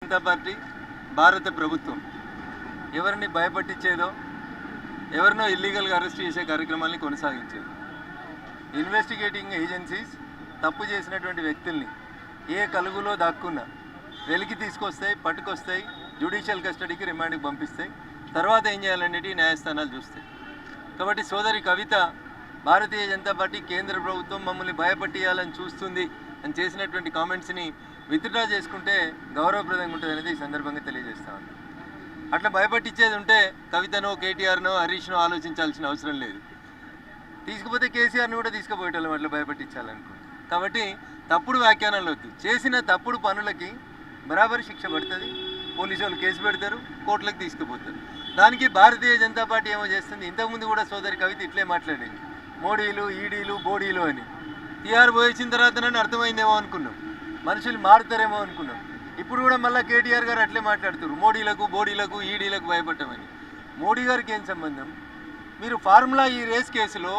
Janata party భారత ప్రభుత్వం ఎవరిని భయపట్టించేదో ఎవరినో ఇల్లీగల్గా అరెస్ట్ చేసే కార్యక్రమాన్ని కొనసాగించేది. ఇన్వెస్టిగేటింగ్ ఏజెన్సీస్ తప్పు చేసినటువంటి వ్యక్తుల్ని ఏ కలుగులో దాక్కున్నా వెలికి తీసుకొస్తాయి, పట్టుకొస్తాయి, జ్యుడిషియల్ కస్టడీకి రిమాండ్కి పంపిస్తాయి. తర్వాత ఏం చేయాలనేది న్యాయస్థానాలు చూస్తాయి. కాబట్టి సోదరి కవిత భారతీయ జనతా పార్టీ కేంద్ర ప్రభుత్వం మమ్మల్ని భయపట్టియాలని చూస్తుంది అని చేసినటువంటి కామెంట్స్ని విత్డ్రా చేసుకుంటే గౌరవప్రదంగా ఉంటుంది అనేది ఈ సందర్భంగా తెలియజేస్తా ఉంది. అట్లా భయపట్టించేది ఉంటే కవితనో, కేటీఆర్నో, హరీష్నో ఆలోచించాల్సిన అవసరం లేదు. తీసుకుపోతే కేసీఆర్ని కూడా తీసుకుపోయేటోళ్ళం అట్లా భయపట్టించాలనుకుంది. కాబట్టి తప్పుడు వ్యాఖ్యానాలు వద్దు. చేసిన తప్పుడు పనులకి బరాబరి శిక్ష పడుతుంది. పోలీసు వాళ్ళు కేసు పెడతారు, కోర్టులకు తీసుకుపోతారు. దానికి భారతీయ జనతా పార్టీ ఏమో చేస్తుంది. ఇంతకుముందు కూడా సోదరి కవిత ఇట్లే మాట్లాడింది, మోడీలు, ఈడీలు, బోడీలు అని. టీఆర్ పోయించిన తర్వాత నన్ను అర్థమైందేమో అనుకున్నాం, మనుషులు మారుతారేమో అనుకున్నాం. ఇప్పుడు కూడా మళ్ళీ కేటీఆర్ గారు అట్లే మాట్లాడుతారు, మోడీలకు, బోడీలకు, ఈడీలకు భయపడమని. మోడీ గారికి ఏం సంబంధం? మీరు ఫార్ములా ఈ రేస్ కేసులో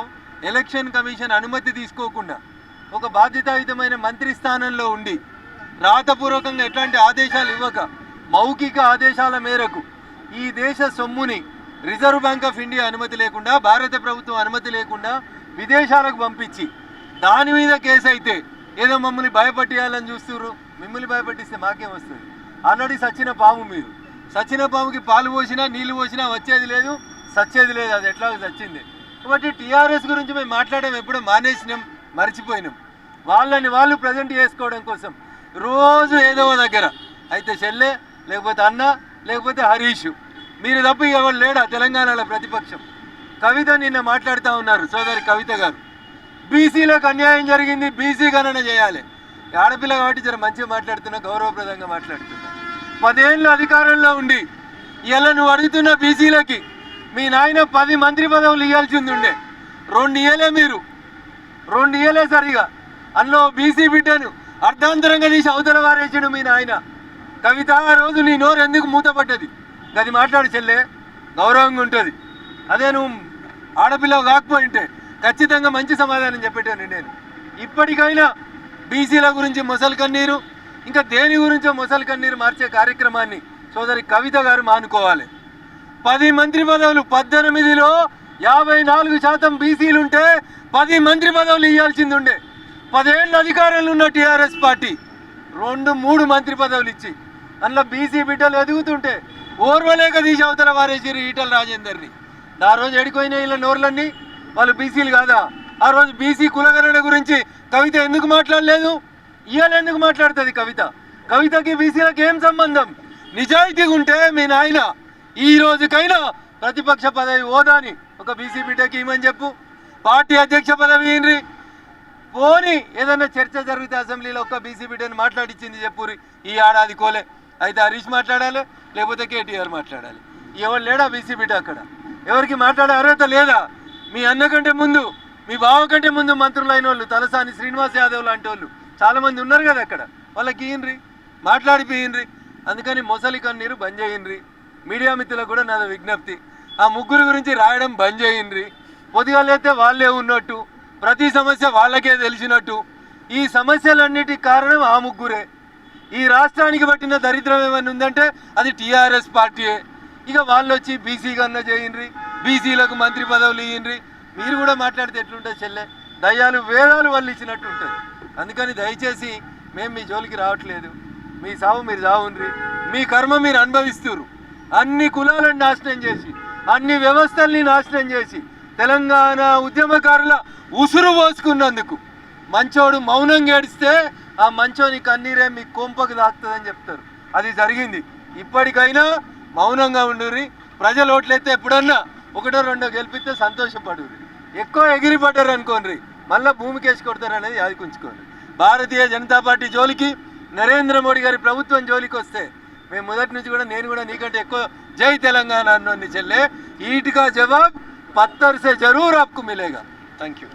ఎలక్షన్ కమిషన్ అనుమతి తీసుకోకుండా ఒక బాధ్యతాయుతమైన మంత్రి స్థానంలో ఉండి రాతపూర్వకంగా ఎట్లాంటి ఆదేశాలు ఇవ్వక మౌఖిక ఆదేశాల మేరకు ఈ దేశ సొమ్ముని రిజర్వ్ బ్యాంక్ ఆఫ్ ఇండియా అనుమతి లేకుండా, భారత ప్రభుత్వం అనుమతి లేకుండా విదేశాలకు పంపించి దాని మీద కేసు అయితే ఏదో మమ్మల్ని భయపట్టియాలని చూస్తున్నారు. మిమ్మల్ని భయపట్టిస్తే మాకేం వస్తుంది? ఆల్రెడీ సచ్చిన పాము మీరు. సచ్చిన పాముకి పాలు పోసినా నీళ్లు పోసినా వచ్చేది లేదు, సచ్చేది లేదు. అది ఎట్లా చచ్చింది. కాబట్టి టీఆర్ఎస్ గురించి మేము మాట్లాడడం ఎప్పుడో మానేసినాం, మర్చిపోయినాం. వాళ్ళని వాళ్ళు ప్రజెంట్ చేసుకోవడం కోసం రోజు ఏదో దగ్గర అయితే చెల్లె, లేకపోతే అన్న, లేకపోతే హరీష్, మీరు తప్ప ఎవరు లేడా తెలంగాణలో ప్రతిపక్షం? కవిత నిన్న మాట్లాడుతూ ఉన్నారు, సోదరి కవిత గారు, బీసీలకు అన్యాయం జరిగింది, బీసీ గణన చేయాలి. ఆడపిల్ల కాబట్టి జర మంచిగా మాట్లాడుతున్నా, గౌరవప్రదంగా మాట్లాడుతున్నా. 10 ఏళ్ళు అధికారంలో ఉండి ఇలా నువ్వు అడుగుతున్న బీసీలకి మీ నాయన 10 మంత్రి పదవులు ఇవ్వాల్సింది ఉండే. 2 ఇయ్యలే మీరు, 2 ఇయ్యలే సరిగా. అందులో బీసీ బిడ్డను అర్ధాంతరంగా తీసి అవతల వారేసాడు మీ నాయన. కవిత, ఆ రోజు నీ నోరు ఎందుకు మూతపడ్డది? గది మాట్లాడు చెల్లె, గౌరవంగా ఉంటుంది. అదే నువ్వు ఆడపిల్ల కాకపోయింటే ఖచ్చితంగా మంచి సమాధానం చెప్పేటాను నేను. ఇప్పటికైనా బీసీల గురించి మొసలు కన్నీరు, ఇంకా దేని గురించో మొసలు కన్నీరు మార్చే కార్యక్రమాన్ని సోదరి కవిత గారు మానుకోవాలి. 10 మంత్రి పదవులు, 18లో 54% బీసీలుంటే 10 మంత్రి పదవులు ఇవ్వాల్సింది ఉండే. 10 ఏళ్ళ అధికారంలో ఉన్న టీఆర్ఎస్ పార్టీ 2-3 మంత్రి పదవులు ఇచ్చి అందులో బీసీ బిడ్డలు ఎదుగుతుంటే ఓర్వలేక తీసి అవతల వారేసిరు ఈటల రాజేందర్ని. ఆ రోజు ఎడిపోయిన ఇలా నోర్లన్నీ వాళ్ళు బీసీలు కాదా? ఆ రోజు బీసీ కులగణన గురించి కవిత ఎందుకు మాట్లాడలేదు? ఇవాళ ఎందుకు మాట్లాడుతుంది కవిత? కవితకి బీసీలకు ఏం సంబంధం? నిజాయితీగా ఉంటే మీ నాయన ఈ రోజుకైనా ప్రతిపక్ష పదవి హోదాని ఒక బీసీ బిడ్డకి ఇవ్వమని చెప్పు. పార్టీ అధ్యక్ష పదవి ఏంటి పోని, ఏదైనా చర్చ జరిగితే అసెంబ్లీలో ఒక్క బీసీ బిడ్డని మాట్లాడించింది చెప్పురి. ఈ ఏడాది కోలే అయితే హరీష్ మాట్లాడాలి, లేకపోతే కేటీఆర్ మాట్లాడాలి. ఎవరు లేడా బీసీ బిడ్డ అక్కడ? ఎవరికి మాట్లాడే అర్హత లేదా? మీ అన్న కంటే ముందు, మీ బావ కంటే ముందు మంత్రులు అయిన వాళ్ళు, తలసాని శ్రీనివాస్ యాదవ్ లాంటి వాళ్ళు చాలామంది ఉన్నారు కదా అక్కడ. వాళ్ళకి ఇయ్యండ్రి, మాట్లాడిపోయిండ్రి. అందుకని మొసలి కన్నీరు బంద్ చేయండ్రి. మీడియా మిత్రులకు కూడా నాది విజ్ఞప్తి, ఆ ముగ్గురు గురించి రాయడం బంద్ చేయండ్రి. పొద్దుగాలైతే వాళ్ళే ఉన్నట్టు, ప్రతి సమస్య వాళ్ళకే తెలిసినట్టు. ఈ సమస్యలన్నిటికి కారణం ఆ ముగ్గురే. ఈ రాష్ట్రానికి పట్టిన దరిద్రం ఏమైనా ఉందంటే అది టీఆర్ఎస్ పార్టీయే. ఇక వాళ్ళు వచ్చి బీసీ కన్నా చేయండ్రి, బీసీలకు మంత్రి పదవులు ఇయ్యండ్రి. మీరు కూడా మాట్లాడితే ఎట్లుంటుంది చెల్లె? దయ్యాలు వేదాలు వాళ్ళు ఇచ్చినట్టు ఉంటుంది. అందుకని దయచేసి మేము మీ జోలికి రావట్లేదు. మీ సావు మీరు సావుండ్రి, మీ కర్మ మీరు అనుభవిస్తున్నారు. అన్ని కులాలను నాశనం చేసి, అన్ని వ్యవస్థల్ని నాశనం చేసి, తెలంగాణ ఉద్యమకారుల ఉసురు పోసుకున్నందుకు మంచోడు మౌనంగా ఏడిస్తే ఆ మంచోని కన్నీరే మీ కొంపకు దాక్తుందని చెప్తారు. అది జరిగింది. ఇప్పటికైనా మౌనంగా ఉండుర్రి. ప్రజలు ఓట్లయితే ఎప్పుడన్నా 1-2 గెలిపిస్తే సంతోషపడుర్రి. ఎక్కువ ఎగిరిపడ్డారు అనుకోండి, మళ్ళీ భూమికి వేసి కొడతారు అనేది యాదికుంచుకోండి. భారతీయ జనతా పార్టీ జోలికి, నరేంద్ర మోడీ గారి ప్రభుత్వం జోలికి వస్తే మేము మొదటి నుంచి కూడా, నేను కూడా నీకంటే ఎక్కువ జై తెలంగాణ అన్నోని చెల్లె. ఈట్ కా జవాబ్ పత్తర్ సే జరూర్ ఆప్కు మిలేగా. Thank you.